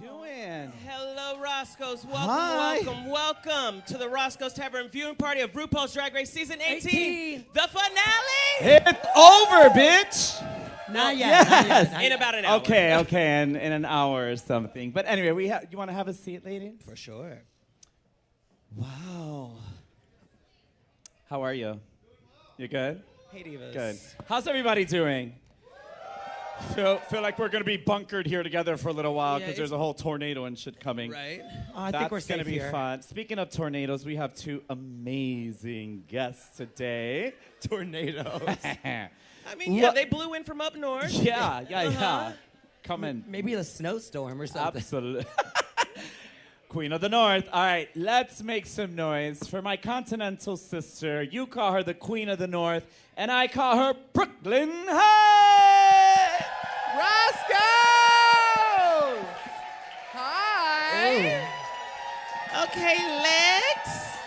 doing? Hello, Roscoe's. Welcome to the Roscoe's Tavern viewing party of RuPaul's Drag Race Season 18. The finale! It's over, bitch! Not yet. In about an hour. Okay, in an hour or something. But anyway, you want to have a seat, ladies? For sure. Wow. How are you? You good? Hey, divas. Good. How's everybody doing? Feel like we're going to be bunkered here together for a little while because there's a whole tornado and shit coming. Right. I think we're That's going safe to be here. fun. Speaking of tornadoes, we have two amazing guests today. Tornadoes. I mean, yeah, they blew in from up north. Yeah. Coming. Maybe a snowstorm or something. Absolutely. Queen of the North. All right, let's make some noise for my continental sister. You call her the Queen of the North, and I call her Brooklyn Hytes. Roscoe! Hi! Okay, Lex.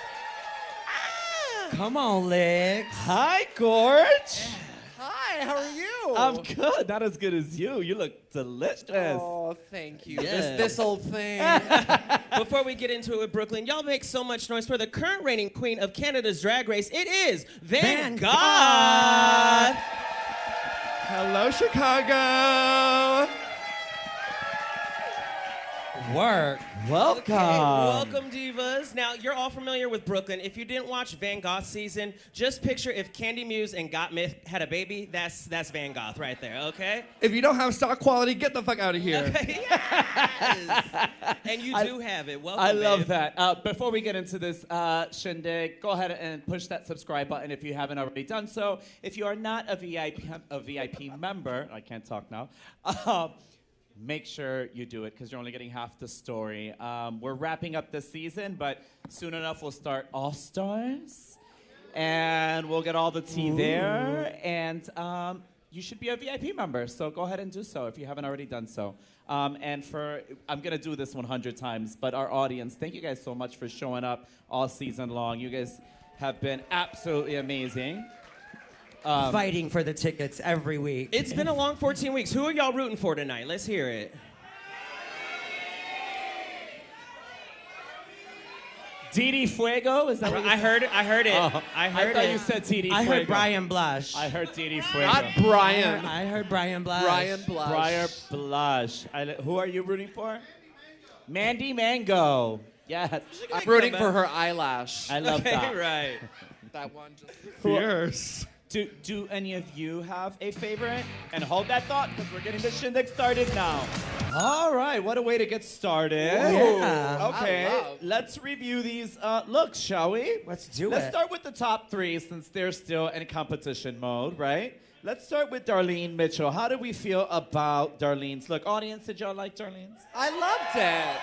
Come on, Lex. Hi, Gorge. Hi, how are you? I'm good. Not as good as you. You look delicious. Oh, thank you. Yes. This old thing. Before we get into it with Brooklyn, y'all make so much noise for the current reigning queen of Canada's Drag Race. It is Van Goth. Hello, Chicago. Work. Welcome. Okay, welcome, divas. Now, you're all familiar with Brooklyn. If you didn't watch Van Goth season, just picture if Candy Muse and Got Myth had a baby. That's Van Goth right there, okay? If you don't have stock quality, get the fuck out of here. Yes. And you do have it. Welcome, I love babe. that. Before we get into this shindig, go ahead and push that subscribe button if you haven't already done so. If you are not a VIP member, I can't talk now, make sure you do it because you're only getting half the story. We're wrapping up this season, but soon enough we'll start All Stars, and we'll get all the tea there. And you should be a VIP member, so go ahead and do so if you haven't already done so. I'm gonna do this 100 times, but our audience, thank you guys so much for showing up all season long. You guys have been absolutely amazing. Fighting for the tickets every week. It's been a long 14 weeks. Who are y'all rooting for tonight? Let's hear it. Didi Fuego? Is that what you I said? heard it. I heard it. Oh, I heard I thought it. you said Didi Fuego. I heard Brian Blush. I heard Didi Fuego. Not Brian. I heard Brian Blush. Brian Blush. Briar Blush. Who are you rooting for? Mandy Mango. Yes. I'm rooting for her eyelash. I love Okay, that. right. That one just Fierce. Do any of you have a favorite? And hold that thought because we're getting the shindig started now. All right, what a way to get started. Yeah. Okay, I love. let's review these looks, shall we? Let's do Let's it. start with the top three since they're still in competition mode, right? Let's start with Darlene Mitchell. How do we feel about Darlene's look? Audience, did y'all like Darlene's? I loved it.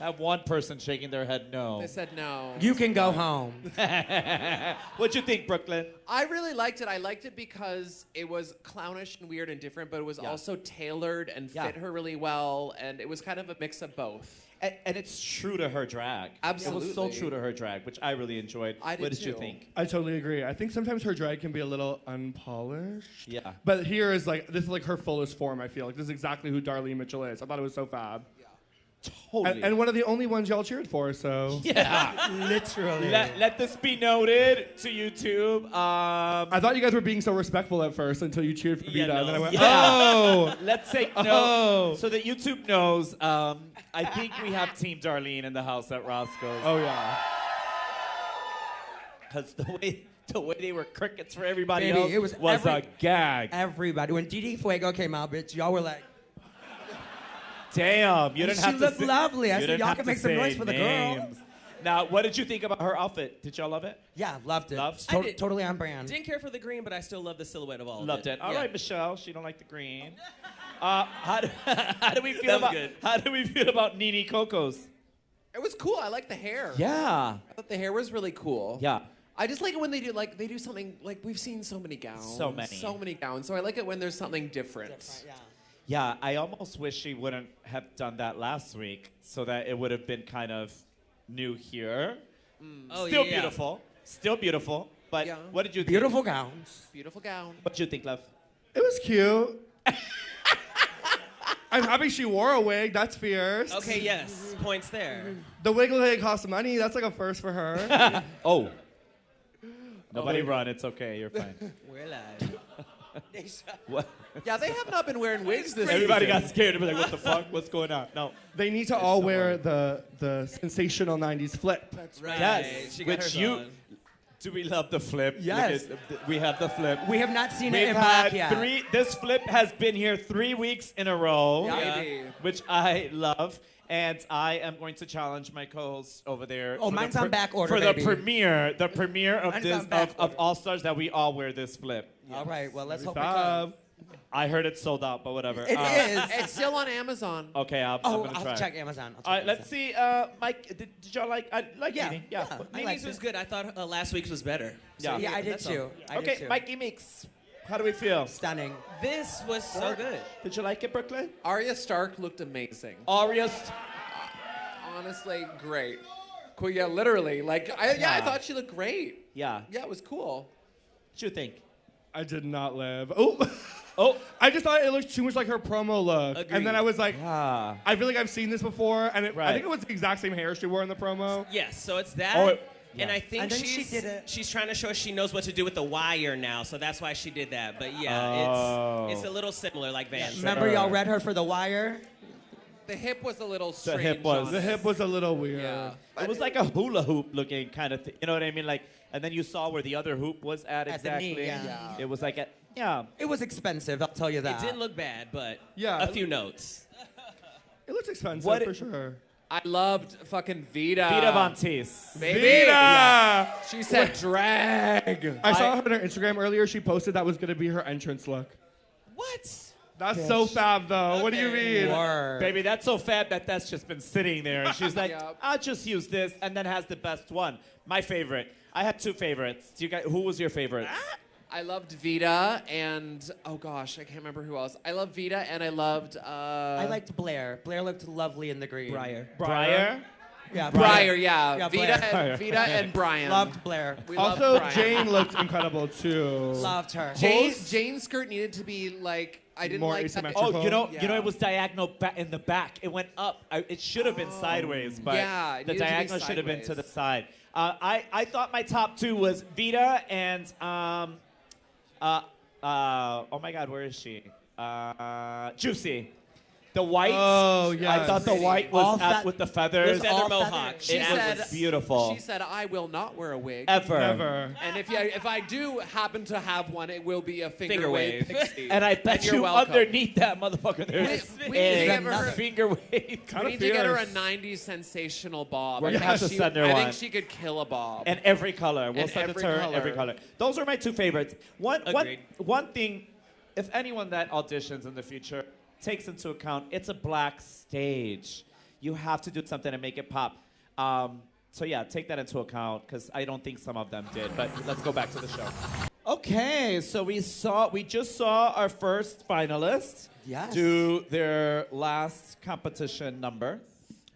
I have one person shaking their head no. They said no. You can go home. What'd you think, Brooklyn? I really liked it. I liked it because it was clownish and weird and different, but it was also tailored and fit her really well, and it was kind of a mix of both. And it's true to her drag. Absolutely. It was so true to her drag, which I really enjoyed. I did What did you too. think? I totally agree. I think sometimes her drag can be a little unpolished. Yeah. But here is this is like her fullest form, I feel. Like this is exactly who Darlene Mitchell is. I thought it was so fab. Totally. And one of the only ones y'all cheered for, so. yeah. Literally. Let this be noted to YouTube. I thought you guys were being so respectful at first until you cheered for Yeah, Vita. no. And then I went, Yeah. oh! Let's say no. Oh. So that YouTube knows, I think we have Team Darlene in the house at Roscoe's. Oh, yeah. Because the way they were crickets for everybody Baby, else it was a gag. Everybody. When Didi Fuego came out, bitch, y'all were like, Damn, you didn't she have to looked say, lovely. I you said, didn't y'all have can to make some say noise for the girl. names. Now, what did you think about her outfit? Did y'all love it? yeah, loved it. Loved? I did. Totally on brand. Didn't care for the green, but I still love the silhouette of all Loved of it. it. All Yeah. right, Michelle. She don't like the green. How do we feel That was about good. How do we feel about Nene Cocos? It was cool. I liked the hair. Yeah. I thought the hair was really cool. Yeah. I just like it when they do something like we've seen so many gowns. So many. So many gowns. So I like it when there's something different. Yeah. Yeah, I almost wish she wouldn't have done that last week so that it would have been kind of new here. Oh, Still yeah. beautiful. Still beautiful. But Yeah. what did you think? Beautiful gowns. Beautiful gown. What did you think, love? It was cute. I'm happy she wore a wig. That's fierce. Okay, yes. Points there. The wig looked like it cost money. That's like a first for her. Oh. Nobody run. It's okay. You're fine. We're live. What? Yeah, they have not been wearing wigs this Everybody season. got scared to be like, what the fuck? What's going on? No. They need to all wear the sensational 90s flip. Right. Yes. She got Which hers you... on. Do we love the flip? Yes. Look we have the flip. We have not seen it We've in had black yet. this flip has been here 3 weeks in a row. Yeah. Maybe. Which I love. And I am going to challenge my co-host over there. Oh, for mine's the on back order, For baby. the premiere of Mine's this on back of order. All Stars that we all wear this flip. All right, well, let's hope it Fab. comes. I heard it's sold out, but whatever. It is. It's still on Amazon. Okay, I'm Oh, gonna I'll try. check Amazon. I'll check All right, let's Amazon. see. Mike, did y'all like? I like Yeah, Nene. yeah. But I Nene's liked This was good. I thought last week's was better. Yeah. Yeah, I did that's all. too. I did Okay, too. Mikey Meeks. How do we feel? Stunning. This was so good. Did you like it, Brooklyn? Arya Stark looked amazing. Arias. Honestly, great. Cool, yeah, literally. Like, I thought she looked great. Yeah. Yeah, it was cool. What you think? I did not live. Oh. Oh. I just thought it looked too much like her promo look. Agreed. And then I was like, Ah. I feel like I've seen this before. And I Right. think it was the exact same hair she wore in the promo. Yes, so it's that. Oh, And yeah. I think And then she did it. she's trying to show she knows what to do with the wire now, so that's why she did that. But yeah, Oh. it's a little similar like Van. Remember y'all read her for The Wire? The hip was a little strange. hip was- on The it. hip was a little weird. Yeah. It was like a hula hoop looking kind of thing. You know what I mean? Like, and then you saw where the other hoop was at At the knee, exactly. yeah. It was like a yeah. It was expensive, I'll tell you that. It didn't look bad, but Yeah. a few notes. It looks expensive What for it- sure. I loved fucking Vita. Vita Von Teese. Baby. Vita! She said drag. I saw her on her Instagram earlier. She posted that was going to be her entrance look. What? That's so fab, though. What do you mean? Word. Baby, that's so fab that that's just been sitting there. And she's like, Yep. I'll just use this, and then has the best one. My favorite. I had two favorites. Do you guys, who was your favorite? I loved Vita and oh gosh, I can't remember who else. I loved Vita and I loved I liked Blair. Blair looked lovely in the green. Briar? Yeah, Briar, yeah. Yeah, Vita Blair. and Vita and Brian. Loved Blair. We loved Also, Brian. Jane looked incredible, too. Loved her. Jane's skirt needed to be like I didn't More like that. asymmetrical. Oh, you know, Yeah. it was diagonal in the back. It went up. It should have been sideways, but Yeah, it the needed to be diagonal should have been to the sideways. side. I thought my top two was Vita and oh my God, where is she? Juicy. The white. Oh, yes. I thought the white was All up fe- with the feathers. The feather all mohawk. feathers. She It said was beautiful. She said I will not wear a wig. Ever. Never. And if I do happen to have one, it will be a finger, Finger wave. wave. pixie. And I bet you're you welcome. underneath that motherfucker there's We need to a give her- finger wave. We Kinda need to get her a fierce. 90s sensational bob. We're I gonna think have to she- send her I one. think she could kill a bob. And every color. We'll And send it to every her color. every color. Those are my two favorites. Agreed. One thing, if anyone that auditions in the future takes into account, it's a black stage. You have to do something to make it pop. So yeah, take that into account because I don't think some of them did. But let's go back to the show. Okay, so we just saw our first finalist Yes. do their last competition number.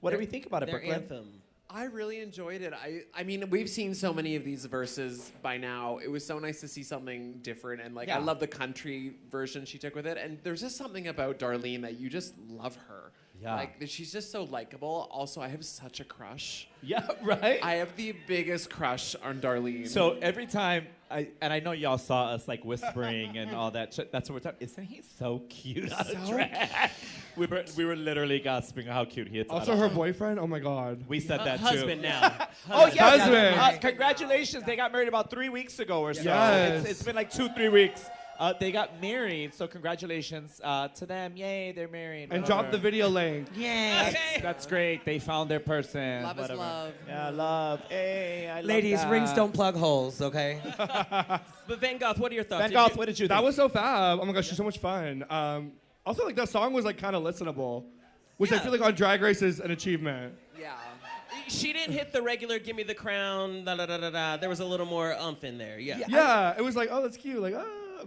What do we think about it, Their Brooklyn? anthem. I really enjoyed it. I mean, we've seen so many of these verses by now. It was so nice to see something different, and like Yeah. I love the country version she took with it. And there's just something about Darlene that you just love her. Yeah. Like she's just so likable. Also, I have such a crush. Yeah, right. I have the biggest crush on Darlene. So every time, I know y'all saw us like whispering and all that shit. That's what we're talking. Isn't he so cute out of drag? We were literally gasping how cute he is. out Also, of her drag. boyfriend? Oh, my God. We said that too. Husband now. Oh yes, Husband. congratulations! They got married about 3 weeks ago or so. Yes. It's been like 2-3 weeks. They got married, so congratulations to them. Yay, they're married. And whatever. drop the video link. Yay. That's great. They found their person. Love is whatever. love. Yeah, love. Hey, I love Ladies, that. rings don't plug holes, okay? But Van Goth, what are your thoughts? Van Did Goth, you- what did you think? That was so fab. Oh, my gosh, she's so much fun. Also, like, that song was, like, kind of listenable, which I Yeah. feel like on Drag Race is an achievement. yeah. She didn't hit the regular "Give me the crown." Da da da da da. There was a little more umph in there. Yeah. Yeah, it was like, oh, that's cute. Like,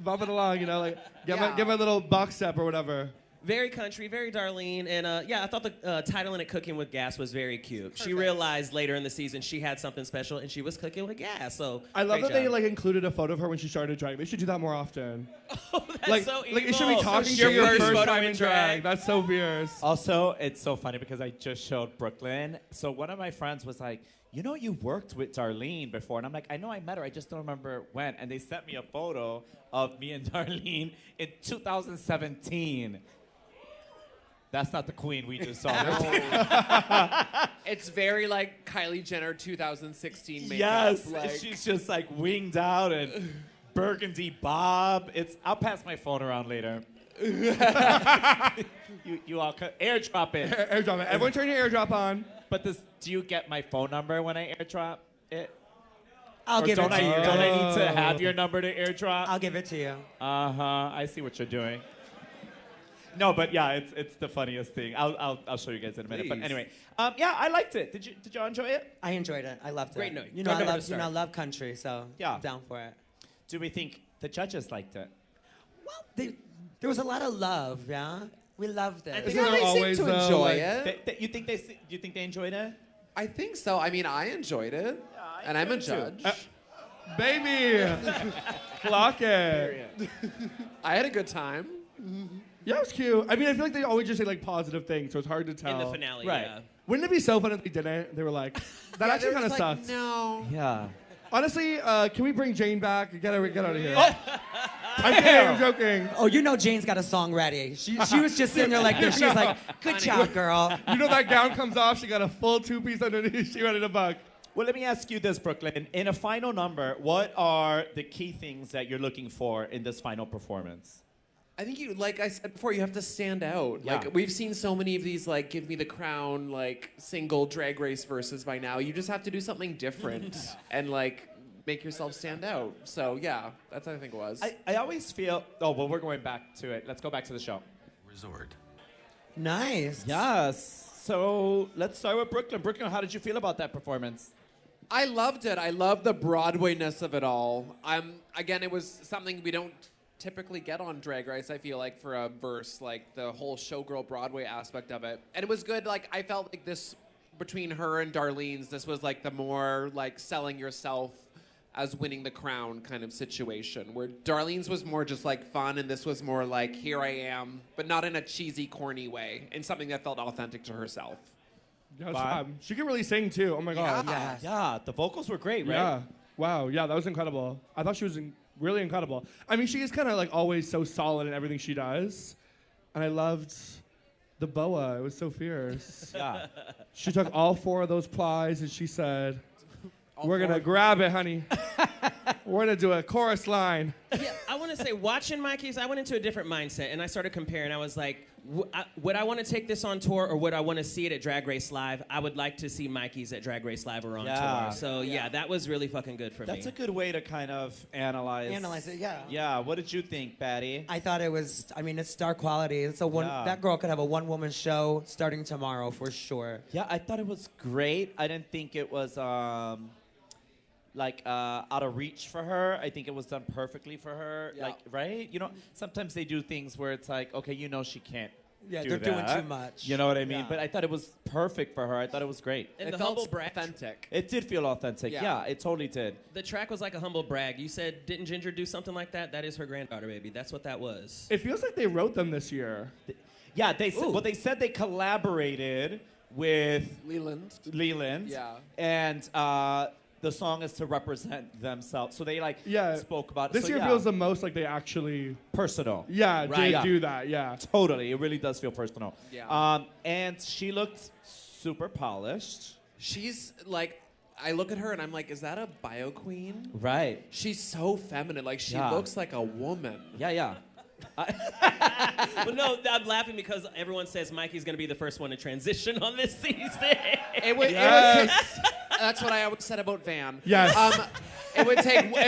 bumping along, you know, like, get Yeah. my little box step or whatever. Very country, very Darlene, and yeah, I thought the title in it, Cooking with Gas, was very cute. She realized later in the season she had something special, and she was cooking with gas. So I love that great they job. like included a photo of her when she started drag. They should do that more often. Oh, that's Like, so like it should be evil. talking Your to your first first photo time in in drag. That's so fierce. Also, it's so funny because I just showed Brooklyn. So one of my friends was like, you know, you worked with Darlene before. And I'm like, I know I met her. I just don't remember when. And they sent me a photo of me and Darlene in 2017. That's not the queen we just saw. It's very like Kylie Jenner 2016 makeup. Yes, Like, she's just like winged out and burgundy bob. I'll pass my phone around later. you all airdrop it. Airdrop it. Everyone turn your airdrop on. But do you get my phone number when I airdrop it? I'll Or give it to you. Don't I need to have your number to airdrop? I'll give it to you. I see what you're doing. No, but yeah, it's the funniest thing. I'll show you guys in a minute. But Please. anyway, yeah, I liked it. Did y'all enjoy it? I enjoyed it. I loved it. Great note. You know, Good I number love, to start. I love country, so Yeah. I'm down for it. Do we think the judges liked it? Well, there was a lot of love, yeah? We loved it. yeah, They're they seem always, to enjoy like- it. You think they enjoyed it? I think so. I mean, I enjoyed it, and I'm a judge. Baby. Clock it. I had a good time. Yeah, it was cute. I mean, I feel like they always just say like positive things, so it's hard to tell. in the finale. Right. Yeah. Wouldn't it be so fun if they didn't? They were like, that actually kind of like, sucks. No. Yeah. Honestly, can we bring Jane back? Get out of here. I'm kidding. I'm joking. Oh, you know Jane's got a song ready. She was just sitting there like this. She was like, good job, girl. You know that gown comes off. She got a full two-piece underneath. She ready to buck. Well, let me ask you this, Brooklyn. In a final number, what are the key things that you're looking for in this final performance? I think you, like I said before, you have to stand out. Yeah. Like we've seen so many of these, like Give Me the Crown, like single Drag Race verses by now. You just have to do something different and like make yourself stand out. So yeah, that's what I think it was. I always feel. Oh well, we're going back to it. Let's go back to the show. Resort. Nice. Yes. So let's start with Brooklyn. Brooklyn, how did you feel about that performance? I loved it. I love the Broadway-ness of it all. Again, it was something we don't typically get on Drag Race, I feel like, for a verse, like the whole showgirl Broadway aspect of it. And it was good. Like, I felt like this, between her and Darlene's, this was like the more like selling yourself as winning the crown kind of situation, where Darlene's was more just like fun, and this was more like, here I am, but not in a cheesy, corny way, in something that felt authentic to herself. Yeah, it's fun. She can really sing too. Oh my god. Yes. Yeah, the vocals were great, right? Yeah. Wow. Yeah, that was incredible. I thought she was really incredible. I mean, she is kind of like always so solid in everything she does, and I loved the boa. It was so fierce. Yeah. She took all 4 of those plies and she said, "We're gonna grab it, honey. We're gonna do a chorus line." Yeah, I want to say, watching Mikey's, I went into a different mindset, and I started comparing. I was like, would I want to take this on tour, or would I want to see it at Drag Race Live? I would like to see Mikey's at Drag Race Live or on Yeah. tour. So yeah, that was really fucking good for me. That's a good way to kind of analyze. Analyze it, yeah. Yeah. What did you think, Batty? I thought it was, I mean, it's star quality. It's a one. Yeah. That girl could have a one-woman show starting tomorrow for sure. Yeah, I thought it was great. I didn't think it was out of reach for her. I think it was done perfectly for her. Yeah. Like, right? You know, sometimes they do things where it's like, okay, you know she can't. Yeah, do they're doing that. too much. You know what I mean? Yeah. But I thought it was perfect for her. I thought it was great. And It the felt humble brag. authentic. It did feel authentic. Yeah. Yeah, it totally did. The track was like a humble brag. You said, didn't Ginger do something like that? That is her granddaughter, baby. That's what that was. It feels like they wrote them this year. Yeah, they said they collaborated with Leland. Leland. Yeah. And the song is to represent themselves. So they spoke about it. This So, year yeah, feels the most like they actually, personal. did Yeah. do that. Yeah. Totally. It really does feel personal. Yeah. And she looked super polished. She's like, I look at her and I'm like, is that a bio queen? Right. She's so feminine. Like, she Yeah. looks like a woman. Yeah. But no, I'm laughing because everyone says Mikey's going to be the first one to transition on this season. It would Yes. that's what I always said about Van. Yes. It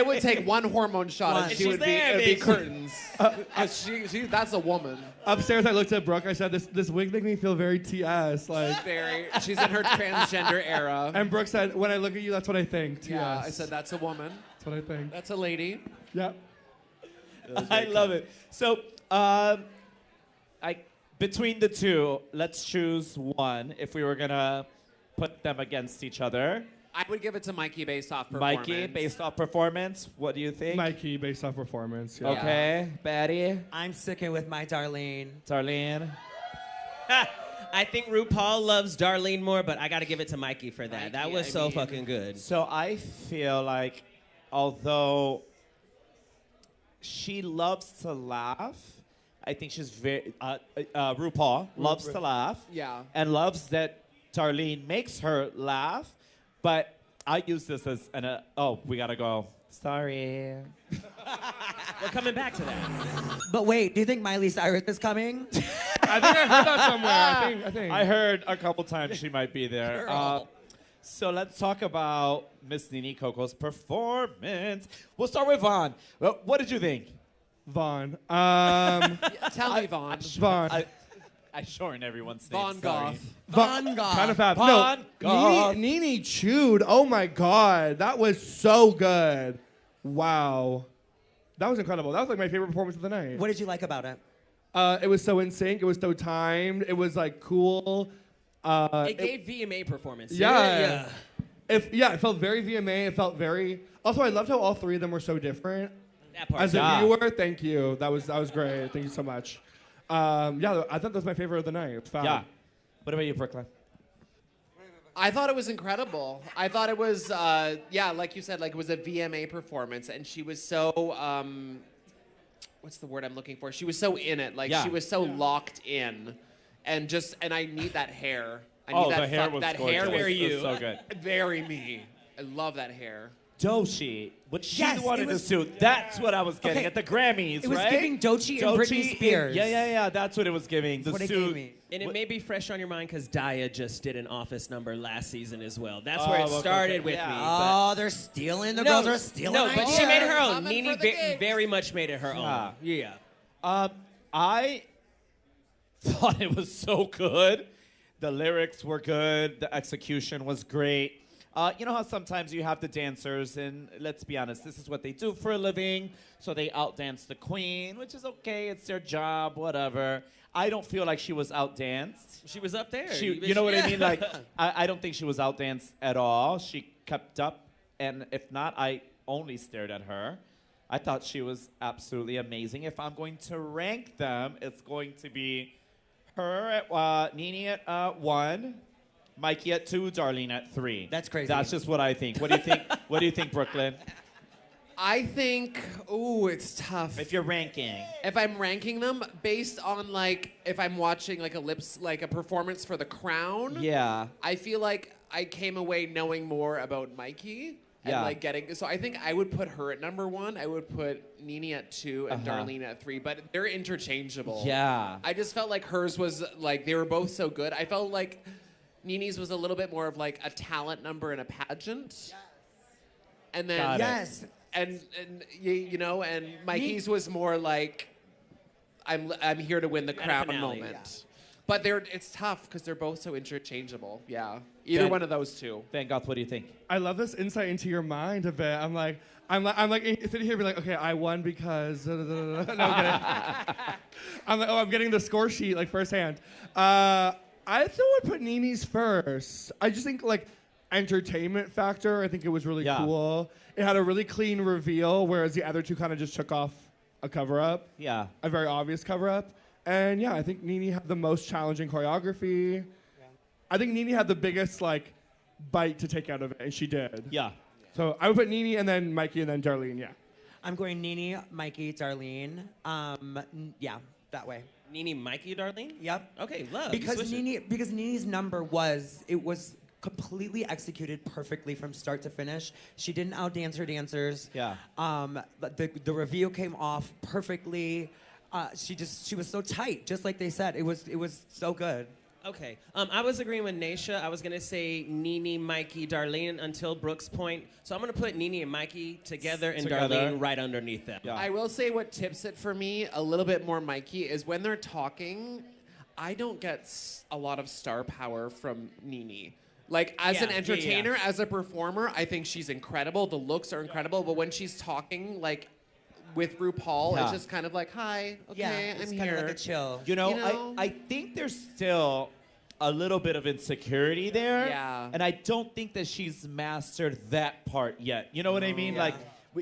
would take one hormone shot One. and she She's would there, be bitch. curtains. 'Cause she that's a woman. Upstairs, I looked at Brooke. I said, "This wig makes me feel very TS." Like, She's in her transgender era. and Brooke said, "When I look at you, that's what I think." TS. Yeah, I said that's a woman. That's what I think. That's a lady. Yeah. I love it. So, Between the two, let's choose one if we were going to put them against each other. I would give it to Mikey based off performance. Mikey, based off performance, what do you think? Mikey, based off performance. Yeah. Okay, Batty, I'm sticking with my Darlene. Darlene. I think RuPaul loves Darlene more, but I got to give it to Mikey for that. Mikey, That was I so mean- fucking good. So I feel like, although she loves to laugh, I think she's very, RuPaul loves to laugh. Yeah. And loves that Darlene makes her laugh. But I use this as oh, we gotta go. Sorry. We're coming back to that. But wait, do you think Miley Cyrus is coming? I think I heard that somewhere. I think. I heard a couple times she might be there. Girl. So let's talk about Miss Nene Coco's performance. We'll start with Vaughn. Well, what did you think? Vaughn. Tell me, Vaughn. Vaughn. I shorten everyone's name. Vaughn sorry. Goth. Von Gogh. Kind of fast. Vaughn No, Goth. Nene chewed. Oh my God, that was so good. Wow, that was incredible. That was like my favorite performance of the night. What did you like about it? It was so in sync. It was so timed. It was like cool. It gave VMA performance. Yeah. It felt very VMA. It felt very. Also, I loved how all three of them were so different. That part. As a Yeah. viewer, thank you. That was great. Thank you so much. I thought that was my favorite of the night. It was fun. Yeah. What about you, Brooklyn? I thought it was incredible. I thought it was, like you said, like it was a VMA performance, and she was so, what's the word I'm looking for? She was so in it, like Yeah. she was so locked in, and I need that hair. I Oh, need that the hair was that gorgeous. hair Very It was you. so good. very me. I love that hair. Doechii. What she Yes, wanted it was- to suit. That's what I was getting Okay, at the Grammys, it was right? giving Doechii and Britney Spears. Yeah. That's what it was giving. That's The what it suit. gave me. And it may be fresh on your mind because Daya just did an Office number last season as well. That's Oh, where it okay, started okay. with Yeah. me. Oh, they're stealing. The girls are stealing. No, but she ideas. made it her own. Coming Nene for the gigs. very much made it her own. Yeah. I thought it was so good. The lyrics were good. The execution was great. You know how sometimes you have the dancers, and let's be honest, this is what they do for a living, so they outdance the queen, which is okay. It's their job, whatever. I don't feel like she was outdanced. She was up there. You know what I mean? Like, I don't think she was outdanced at all. She kept up, and if not, I only stared at her. I thought she was absolutely amazing. If I'm going to rank them, it's going to be her at Nene at 1, Mikey at 2, Darlene at 3. That's crazy. That's just what I think. What do you think? What do you think, Brooklyn? I think, it's tough. If you're ranking, If I'm ranking them based on like if I'm watching like a performance for The Crown, yeah. I feel like I came away knowing more about Mikey and Yeah. like getting. So I think I would put her at number 1. I would put Nene at 2 and Darlene at 3. But they're interchangeable. Yeah. I just felt like hers was like they were both so good. I felt like Nene's was a little bit more of like a talent number in a pageant. And then Got it. Yes. and Mikey's was more like I'm here to win the crown finale, moment. yeah. But it's tough because they're both so interchangeable. Yeah, either Ben- one of those two. Van Goth, what do you think? I love this insight into your mind a bit. I'm like sitting here, be like, okay, I won because. No, I'm kidding. I'm like, I'm getting the score sheet like firsthand. I still would put Nene's first. I just think like entertainment factor. I think it was really Yeah. cool. It had a really clean reveal, whereas the other two kind of just took off a cover up, Yeah. a very obvious cover up. And yeah, I think Nene had the most challenging choreography. I think Nene had the biggest like bite to take out of it, and she did. Yeah. So I would put Nene and then Mikey and then Darlene. Yeah. I'm going Nene, Mikey, Darlene. Yeah, that way. Nene, Mikey, Darlene? Yep. Okay, love. Because Switch it. Nene's number was completely executed perfectly from start to finish. She didn't outdance her dancers. Yeah. But the reveal came off perfectly. She was so tight, just like they said. It was so good. Okay. I was agreeing with Naysha. I was going to say Nene, Mikey, Darlene until Brooke's point. So I'm going to put Nene and Mikey together and Together. Darlene right underneath them. Yeah. I will say what tips it for me a little bit more, Mikey, is when they're talking, I don't get a lot of star power from Nene. Like, as an Yeah, entertainer, as a performer, I think she's incredible. The looks are incredible. But when she's talking, like, with RuPaul, Yeah. it's just kind of like, hi, okay, it's I'm kind here. of like a chill. You know, You know? I think there's still a little bit of insecurity there. Yeah. And I don't think that she's mastered that part yet. You know what I mean? Yeah. Like,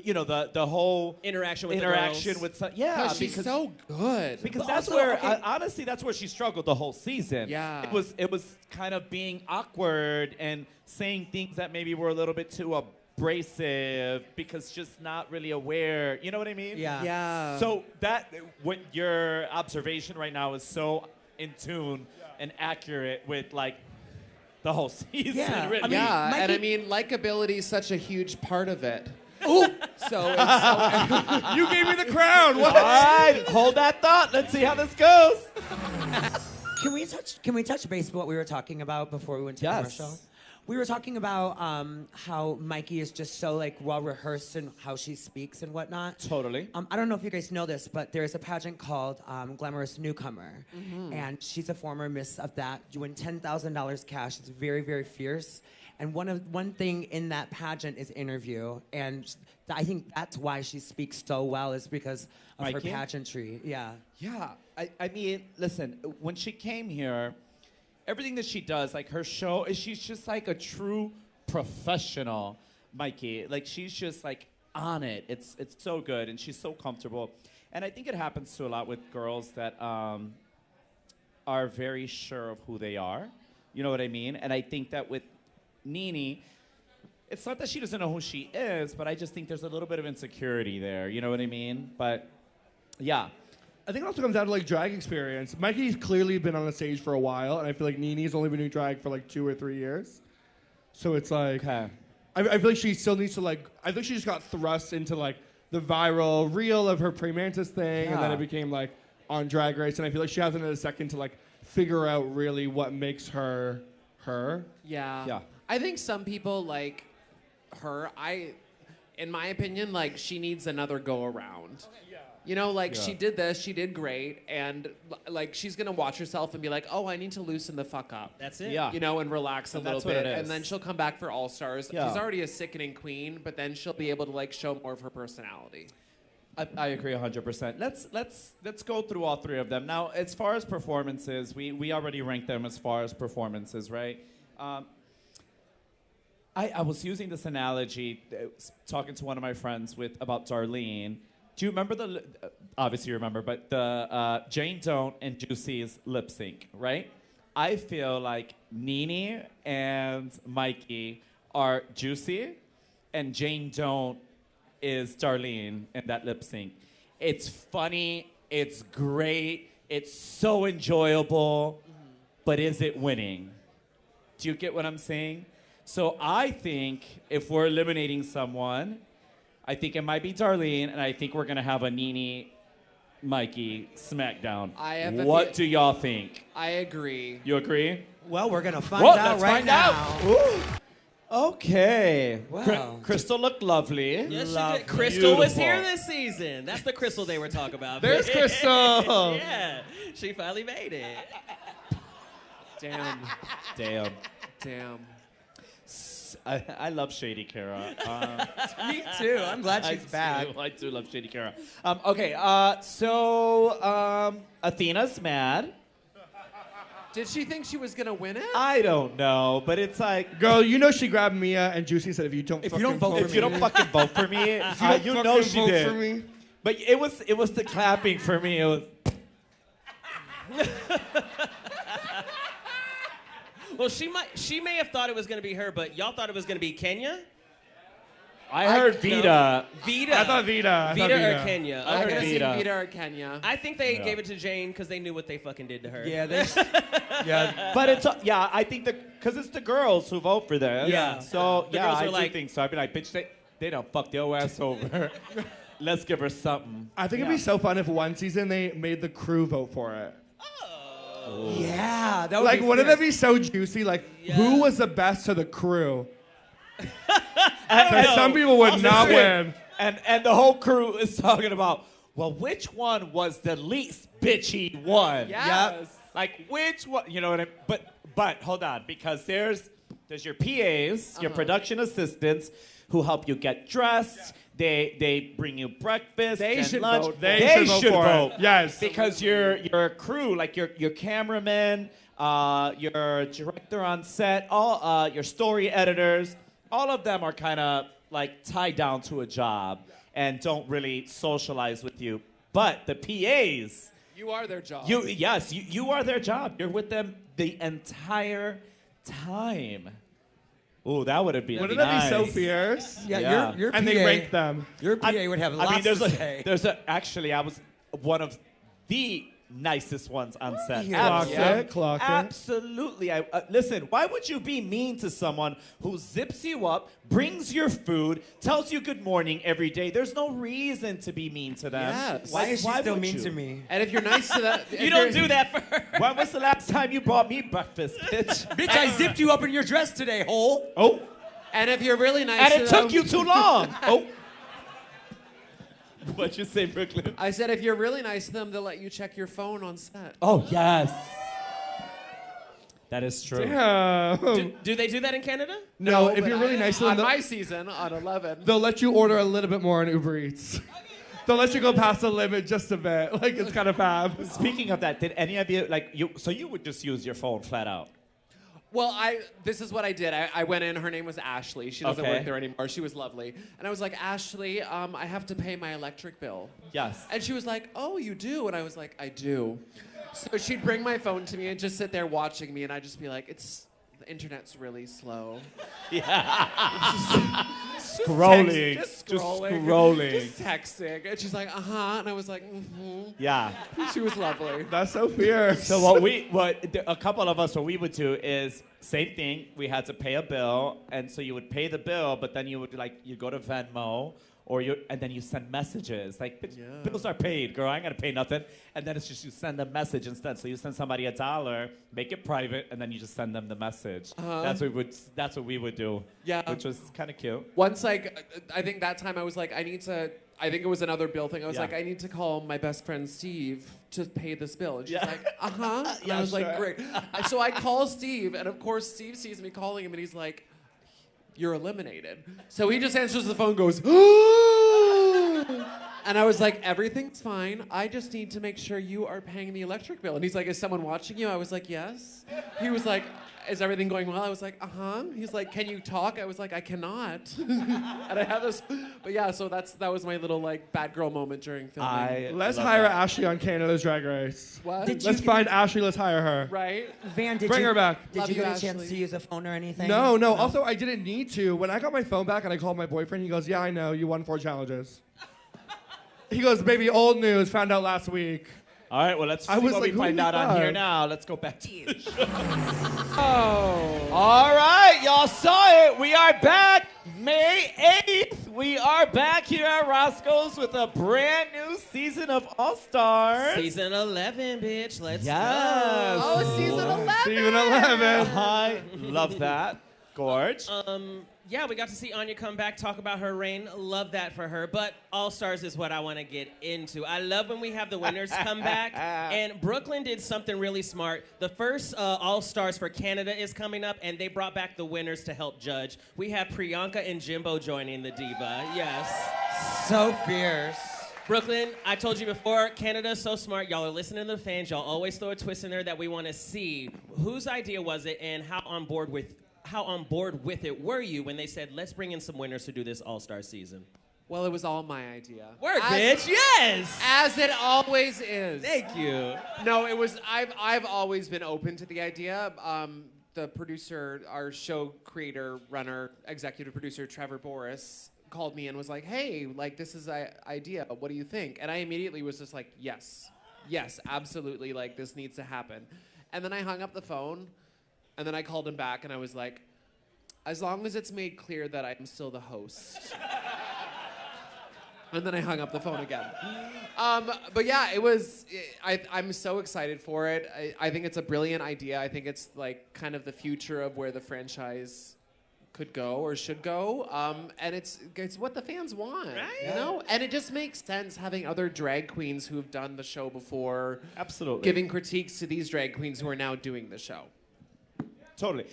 you know, the whole Interaction with the interaction girls. with yeah, Because she's so good. because But that's also, where okay. honestly that's where she struggled the whole season. Yeah. It was kind of being awkward and saying things that maybe were a little bit too abrasive because just not really aware. You know what I mean? Yeah. Yeah. So that what your observation right now is so in tune and accurate with like the whole season. Yeah, really. I mean, yeah, and I Mikey- mean, likability is such a huge part of it. Ooh. So it's You gave me the crown. All What? right, hold that thought. Let's see how this goes. Can we touch base with what we were talking about before we went to Yes. commercial? We were talking about how Mikey is just so like well rehearsed in how she speaks and whatnot. Totally. I don't know if you guys know this, but there's a pageant called Glamorous Newcomer, and she's a former miss of that. You win $10,000 cash. It's very, very fierce. And one thing in that pageant is interview, and I think that's why she speaks so well is because of her Mikey? pageantry. Yeah. Yeah, I mean, listen, when she came here, everything that she does, like her show, she's just like a true professional, Mikey. Like she's just like on it. It's so good, and she's so comfortable. And I think it happens to a lot with girls that are very sure of who they are. You know what I mean? And I think that with Nene, it's not that she doesn't know who she is, but I just think there's a little bit of insecurity there. You know what I mean? But yeah. I think it also comes down to like drag experience. Mikey's clearly been on the stage for a while, and I feel like Nene's only been doing drag for like 2 or 3 years. So it's like, Okay. I feel like she still needs to like, I think she just got thrust into like the viral reel of her pre-Mantis thing, and then Yeah. it became like on Drag Race, and I feel like she hasn't had a second to like figure out really what makes her her. yeah. Yeah. I think some people like her. In my opinion, like she needs another go around. You know, like Yeah. she did this, she did great, and like she's gonna watch herself and be like, oh, I need to loosen the fuck up. That's it. Yeah. You know, and relax a And little that's what bit, it and is. then she'll come back for All Stars. Yeah. She's already a sickening queen, but then she'll be able to like show more of her personality. I agree 100%. Let's go through all three of them. Now, as far as performances, we already ranked them as far as performances, right? I was using this analogy, talking to one of my friends about Darlene. Do you remember obviously you remember, but the Jane Don't and Juicy's lip sync, right? I feel like Nene and Mikey are Juicy, and Jane Don't is Darlene in that lip sync. It's funny, it's great, it's so enjoyable, but is it winning? Do you get what I'm saying? So I think if we're eliminating someone, I think it might be Darlene, and I think we're gonna have a Nene Mikey smackdown. I have a what fe- do y'all think? I agree. You agree? Well, we're gonna find Well, out let's right find now. out. Ooh. Okay. Wow. Crystal looked lovely. Yes, she Lovely. did. Crystal was Beautiful. here this season. That's the Crystal they were talking about. There's Crystal. Yeah, she finally made it. Damn. Damn. Damn. I love Shady Kara. Me too. I'm glad she's back. I do love Shady Kara. Okay, so Athena's mad. Did she think she was gonna win it? I don't know, but it's like Girl, you know she grabbed Mia and Juicy and said, if you don't If you don't vote fucking for if you don't fucking vote for me, you know she vote did. for me. But it was the clapping for me. It was. Well, she may have thought it was gonna be her, but y'all thought it was gonna be Kenya. I heard Vita. Vita. I thought Vita. Vita or Kenya. I heard I'm gonna see Vita. Vita or Kenya. I think they Yeah. gave it to Jane because they knew what they fucking did to her. Yeah, yeah. But it's yeah, I think because it's the girls who vote for this. Yeah. So The yeah, girls I were do like- think so. I'd be like, bitch, they don't fuck your ass over. Let's give her something. I think it'd be so fun if one season they made the crew vote for it. Yeah, that would Like, be wouldn't fierce. that be so juicy? Like, Yeah. who was the best to the crew? And Because some people would not win. And the whole crew is talking about, well, which one was the least bitchy one? Yes. Like which one? You know what I mean? But hold on, because there's There's your PAs, your production assistants, who help you get dressed. They bring you breakfast They and should lunch. vote. They should vote for it. Yes. Because your crew, like your cameraman, your director on set, all your story editors, all of them are kind of like tied down to a job and don't really socialize with you. But the PAs, You are their job. you are their job. You're with them the entire time. Ooh, that would have been Wouldn't nice. that be so fierce? Yeah, Yeah. your PA, And they rank them. Your PA would have lots I mean, there's to a, say. there's a. Actually, I was one of the nicest ones on set. Yeah. Clock it. Absolutely. Listen, why would you be mean to someone who zips you up, brings your food, tells you good morning every day? There's no reason to be mean to them. Yes. Why is she still would mean you? to me? And if you're nice to that, You don't do that for her. When was the last time you brought me breakfast, bitch? Bitch, I zipped you up in your dress today, hole. Oh, And if you're really nice and to it them, took you too long. Oh. What you say, Brooklyn? I said if you're really nice to them, they'll let you check your phone on set. Oh, yes. That is true. Damn. Do they do that in Canada? No, if but you're really nice to them, on they'll, my season on 11. they'll let you order a little bit more on Uber Eats. They'll let you go past the limit just a bit. Like, it's kind of fab. Speaking of that, did any of you, so you would just use your phone flat out? Well, this is what I did. I went in. Her name was Ashley. She doesn't Okay. work there anymore. She was lovely. And I was like, Ashley, I have to pay my electric bill. Yes. And she was like, oh, you do? And I was like, I do. So she'd bring my phone to me and just sit there watching me, and I'd just be like, the internet's really slow. Scrolling. Just Just scrolling. scrolling. Just texting. And she's like, uh-huh. And I was like, mm-hmm. Yeah. She was lovely. That's so fierce. So a couple of us, what we would do is same thing. We had to pay a bill, and so you would pay the bill, but then you would you go to Venmo, and then you send messages. Like, bills are paid, girl. I ain't gotta pay nothing. And then it's just you send a message instead. So you send somebody $1, make it private, and then you just send them the message. That's what we would do. Yeah. Which was kind of cute. Once, I think that time I was like, I think it was another bill thing. I was Yeah. like, I need to call my best friend Steve to pay this bill. And she's Yeah. like, uh-huh. And Yeah, I was like, sure. great. And so I call Steve, and of course Steve sees me calling him, and he's like, you're eliminated. So he just answers the phone and goes, and I was like, everything's fine. I just need to make sure you are paying the electric bill. And he's like, is someone watching you? I was like, yes. He was like, is everything going well? I was like, uh-huh. He's like, can you talk? I was like, I cannot. And I have this, but yeah, so that was my little bad girl moment during filming. Let's love hire that. Ashley on Canada's Drag Race. What? Let's find Ashley. Let's hire her. Right? Van, did Bring you her back. Did Love you you, get a chance Ashley. to use a phone or anything? No. Also, I didn't need to. When I got my phone back and I called my boyfriend, he goes, yeah, I know. You won 4 challenges. He goes, baby, old news. Found out last week. All right, well, let's see I was what like, we who find the out on here fuck? now. Let's go back to the show. Oh. All right, y'all saw it. We are back May 8th. We are back here at Roscoe's with a brand new season of All Stars. Season 11, bitch. Let's Yes. go. Oh, season 11. Season 11. I love that. Gorge. Yeah, we got to see Anya come back, talk about her reign. Love that for her. But All Stars is what I want to get into. I love when we have the winners come back. And Brooklyn did something really smart. The first All Stars for Canada is coming up, and they brought back the winners to help judge. We have Priyanka and Jimbo joining the diva. Yes. So fierce. Brooklyn, I told you before, Canada's so smart. Y'all are listening to the fans. Y'all always throw a twist in there that we want to see. Whose idea was it, and how on board with it were you when they said, let's bring in some winners to do this All-Star season? Well, it was all my idea. Word, bitch, yes! As it always is. Thank you. No, it was. I've always been open to the idea. The producer, our show creator, runner, executive producer, Trevor Boris, called me and was like, "Hey, this is an idea. What do you think?" And I immediately was just like, "Yes, absolutely. This needs to happen." And then I hung up the phone, and then I called him back, and I was like, "As long as it's made clear that I'm still the host." And then I hung up the phone again. But yeah, I'm so excited for it. I think it's a brilliant idea. I think it's kind of the future of where the franchise could go or should go. And it's what the fans want, Right? you know? And it just makes sense having other drag queens who've done the show before Absolutely. giving critiques to these drag queens who are now doing the show. Totally.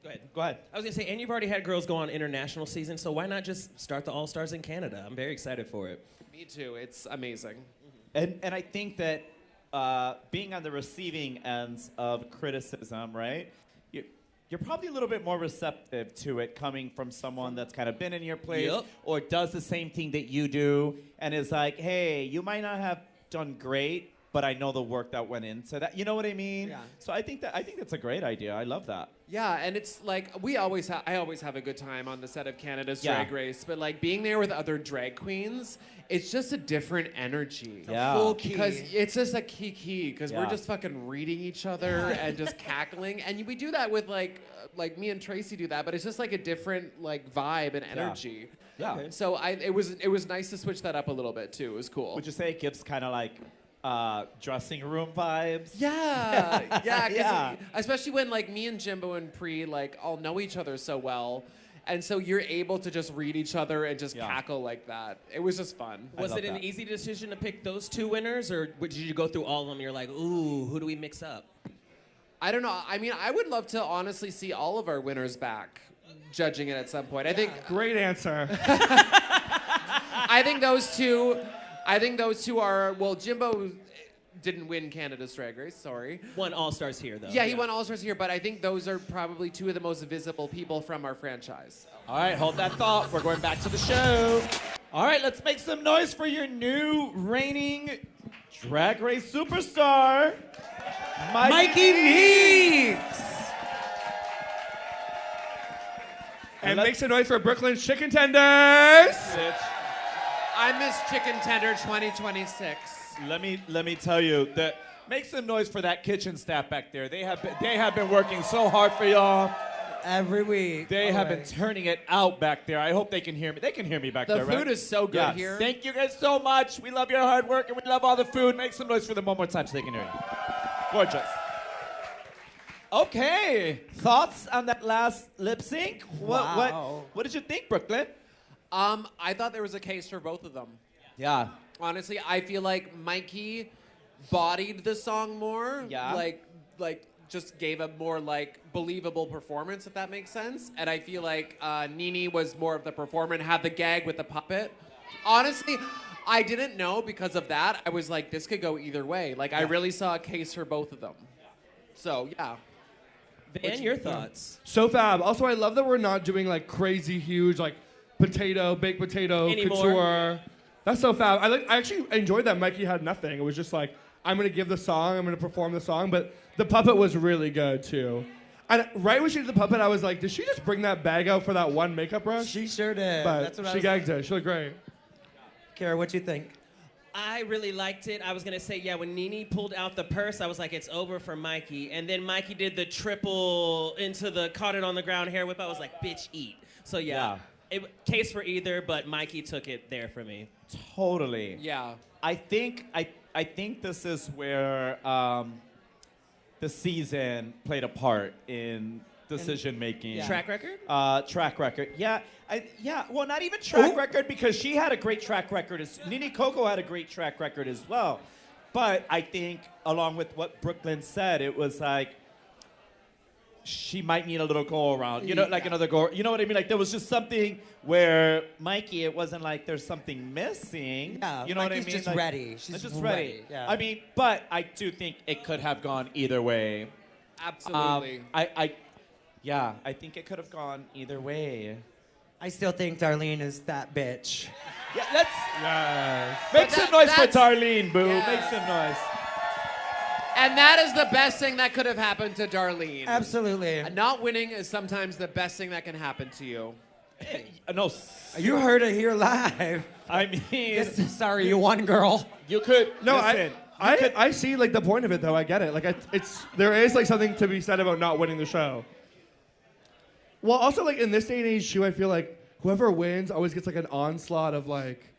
Go ahead. Go ahead. I was gonna say, and you've already had girls go on international season, so why not just start the All Stars in Canada? I'm very excited for it. Me too. It's amazing. And I think that being on the receiving ends of criticism, right? You're probably a little bit more receptive to it coming from someone that's kind of been in your place or does the same thing that you do and is like, hey, you might not have done great, but I know the work that went into that. You know what I mean? Yeah. So I think that's a great idea. I love that. Yeah, and it's like I always have a good time on the set of Canada's Yeah. Drag Race, but like being there with other drag queens, it's just a different energy. Yeah. Full key. Because it's just a key because Yeah. we're just fucking reading each other and just cackling, and we do that with like me and Tracy do that, but it's just like a different like vibe and energy. Yeah. Okay. So it was nice to switch that up a little bit too. It was cool. Would you say it gives kind of like dressing room vibes? Yeah, yeah, 'cause Yeah. especially when like me and Jimbo and Pri like all know each other so well, and so you're able to just read each other and just Yeah. cackle like that. It was just fun. I Was love it an that. easy decision to pick those two winners, or did you go through all of them and you're like, ooh, who do we mix up? I don't know. I mean, I would love to honestly see all of our winners back, judging it at some point. I think Great answer. I think those two are well. Jimbo didn't win Canada's Drag Race. Sorry. Won All Stars here, though. Yeah, he won All Stars here, but I think those are probably two of the most visible people from our franchise. All right, hold that thought. We're going back to the show. All right, let's make some noise for your new reigning Drag Race superstar, Mikey Neeks. And make some noise for Brooklyn's chicken tenders. I miss Chicken Tender 2026. Let me tell you that make some noise for that kitchen staff back there. They have been working so hard for y'all. Every week. They have been already. turning it out back there. I hope they can hear me. They can hear me back The there, right? food is so good Yes. here. Thank you guys so much. We love your hard work and we love all the food. Make some noise for them one more time so they can hear you. Gorgeous. Okay, thoughts on that last lip sync? Wow. What did you think, Brooklyn? I thought there was a case for both of them. Yeah. Honestly, I feel like Mikey bodied the song more. Yeah. Like just gave a more like believable performance, if that makes sense. And I feel like Nene was more of the performer and had the gag with the puppet. Honestly, I didn't know because of that. I was like, this could go either way. Like I really saw a case for both of them. So yeah. Van, your thoughts? So fab. Also, I love that we're not doing like crazy huge like baked potato Anymore. couture. That's so fab. I actually enjoyed that Mikey had nothing. It was just like, I'm gonna give the song, I'm gonna perform the song, but the puppet was really good too. And right when she did the puppet, I was like, did she just bring that bag out for that one makeup brush? She sure did. But That's what I she was gagged it. She looked great. Kara, what you think? I really liked it. I was gonna say, yeah, when Nene pulled out the purse, I was like, it's over for Mikey. And then Mikey did the triple into the caught it on the ground hair whip. I was like, bitch, eat. So yeah, case for either, but Mikey took it there for me. Totally. Yeah. I think this is where the season played a part in decision making. Yeah. Track record? Track record. Yeah. Well, not even track record because she had a great track record. Nene Coco had a great track record as well. But I think, along with what Brooklyn said, it was like she might need a little go around. You know, like another go. You know what I mean? Like there was just something where Mikey, it wasn't like there's something missing. Yeah, You know what I Mikey's mean? just Like, ready. She's just ready. ready, yeah. I mean, but I do think it could have gone either way. Absolutely. I think it could have gone either way. I still think Darlene is that bitch. Yeah, let's Yes. make But some noise for that's- Darlene, boo. Yeah. Make some noise. And that is the best thing that could have happened to Darlene. Absolutely. Not winning is sometimes the best thing that can happen to you. No, You heard it here live. I mean, Sorry, you won, girl. you could. No, listen, I see like the point of it though. I get it. Like there is like something to be said about not winning the show. Well, also like in this day and age too, I feel like whoever wins always gets like an onslaught of like,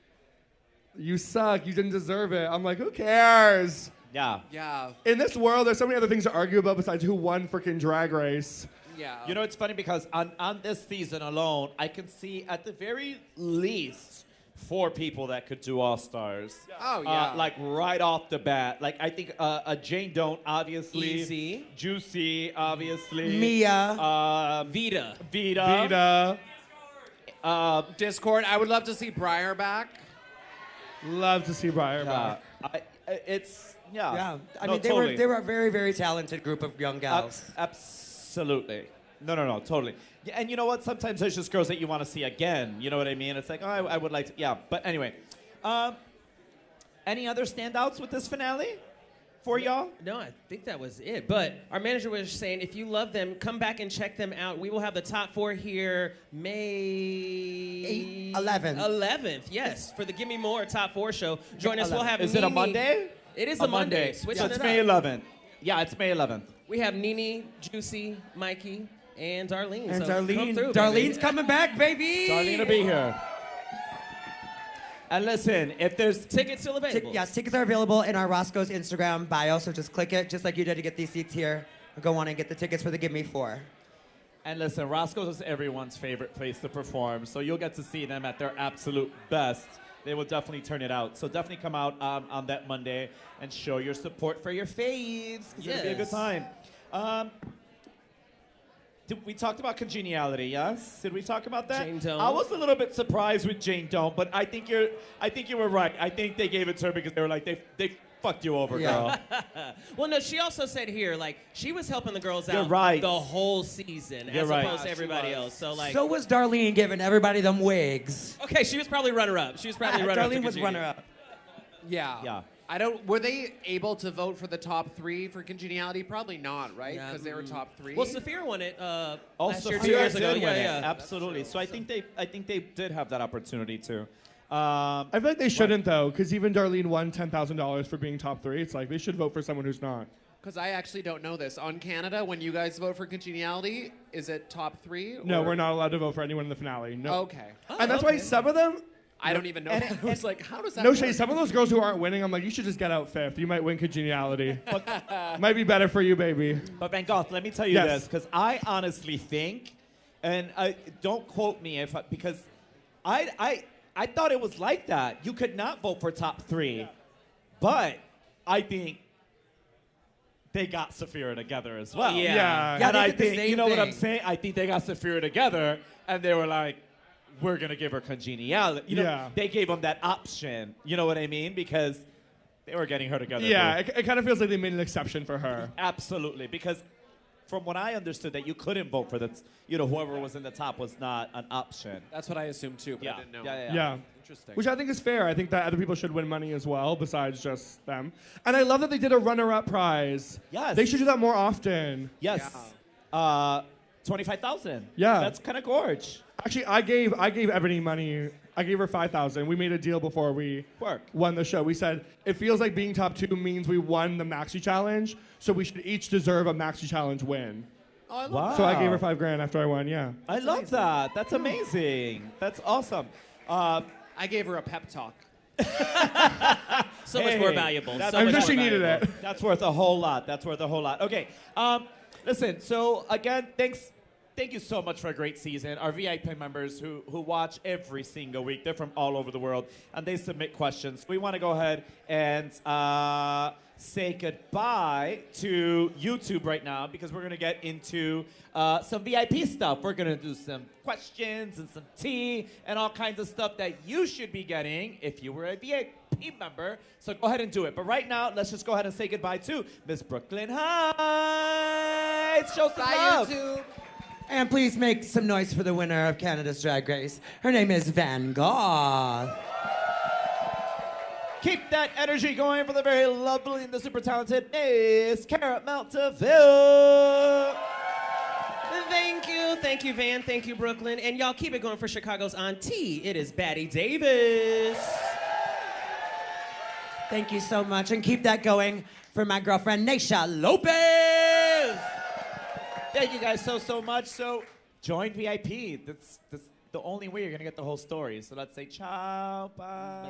you suck, you didn't deserve it. I'm like, who cares? Yeah. Yeah. In this world, there's so many other things to argue about besides who won freaking Drag Race. Yeah. You know, it's funny because on this season alone, I can see at the very least 4 people that could do All Stars. Oh, yeah. Like right off the bat. Like I think Jane Don't, obviously. Easy. Juicy, obviously. Mia. Vita. Vita. Discord. I would love to see Briar back. Love to see Briar back. Yeah. I No, mean, totally. they were a very, very talented group of young gals. Absolutely. No, totally. Yeah, and you know what? Sometimes there's just girls that you want to see again. You know what I mean? It's like, oh, I would like to. Yeah, but anyway. Any other standouts with this finale for y'all? No, I think that was it. But our manager was saying, if you love them, come back and check them out. We will have the top 4 here May 11th, yes, for the Give Me More Top 4 show. Join us. We'll have Is it a Monday? It is a Monday. Switching So it's it May up. 11th. Yeah, it's May 11th. We have Nene, Juicy, Mikey, and Darlene. And so come through, Darlene's baby. coming back, baby. Darlene will be here. And listen, if there's Tickets still available. Yes, tickets are available in our Roscoe's Instagram bio, so just click it, just like you did to get these seats here. Go on and get the tickets for the Give Me 4. And listen, Roscoe's is everyone's favorite place to perform, so you'll get to see them at their absolute best. They will definitely turn it out. So definitely come out on that Monday and show your support for your faves, because it'll be a good time. We talked about congeniality, yes? Did we talk about that? Jane Don't. I was a little bit surprised with Jane Don't, but I think you were right. I think they gave it to her because they were like, they fucked you over, girl. Well, no, she also said here, like, she was helping the girls You're out right. the whole season You're as right. opposed to Yeah, she everybody was. else. So, like, So was Darlene giving everybody them wigs. okay, she was probably runner-up. She was probably runner-up. to Darlene was Congeniality. runner-up. Yeah. Yeah. Were they able to vote for the top 3 for Congeniality? Probably not, right? Yeah, Because they were top 3. Well, Saphir won it last Also, year, 2 Sophia years did ago. win Yeah, it. yeah. Absolutely. So I think they did have that opportunity too. I feel like they shouldn't though, because even Darlene won $10,000 for being top 3. It's like they should vote for someone who's not. Because I actually don't know this. On Canada, when you guys vote for Congeniality, is it top 3? No, or- we're not allowed to vote for anyone in the finale. No. Okay. And that's why some of them. I don't even know. And- that. I was like, how does that No work? shade. Some of those girls who aren't winning, I'm like, you should just get out 5th. You might win Congeniality. Might be better for you, baby. But Van Goth, let me tell you Yes. this, because I honestly think, and don't quote me because I thought it was like that. You could not vote for top 3, but I think they got Saphira together as well. Yeah. Yeah. Yeah, And they I did the think, same you know what I'm thing. saying? I think they got Saphira together, and they were like, we're going to give her Congeniality. You know, Yeah. they gave them that option. You know what I mean? Because they were getting her together. Yeah, boo. it kind of feels like they made an exception for her. Absolutely, because from what I understood, that you couldn't vote for whoever was in the top was not an option. That's what I assumed too, but Yeah. I didn't know. Yeah. Interesting. Which I think is fair. I think that other people should win money as well, besides just them. And I love that they did a runner-up prize. Yes. They should do that more often. Yes. 25,000. Yeah. That's kind of gorge. Actually, I gave Ebony money. I gave her 5,000. We made a deal before we Work. won the show. We said it feels like being top 2 means we won the Maxi Challenge, so we should each deserve a Maxi Challenge win. Oh, I love Wow. So I gave her $5,000 after I won. Yeah. I love that. That's amazing. That's awesome. I gave her a pep talk. So much more valuable. that's- So I'm much sure more she needed valuable. it. That's worth a whole lot. That's worth a whole lot. Okay. Listen, so again, thank you so much for a great season. Our VIP members who watch every single week, they're from all over the world, and they submit questions. We want to go ahead and say goodbye to YouTube right now because we're going to get into some VIP stuff. We're going to do some questions and some tea and all kinds of stuff that you should be getting if you were a VIP member. So go ahead and do it. But right now, let's just go ahead and say goodbye to Miss Brooklyn Hytes. Show some love. YouTube. And please make some noise for the winner of Canada's Drag Race. Her name is Van Goth. Keep that energy going for the very lovely and the super talented Miss Caramel DeVille. Thank you, Van. Thank you, Brooklyn. And y'all keep it going for Chicago's auntie. It is Batty Davis. Thank you so much. And keep that going for my girlfriend, Naysha Lopez. Thank you guys so much. So join VIP. That's the only way you're gonna get the whole story. So let's say ciao, bye.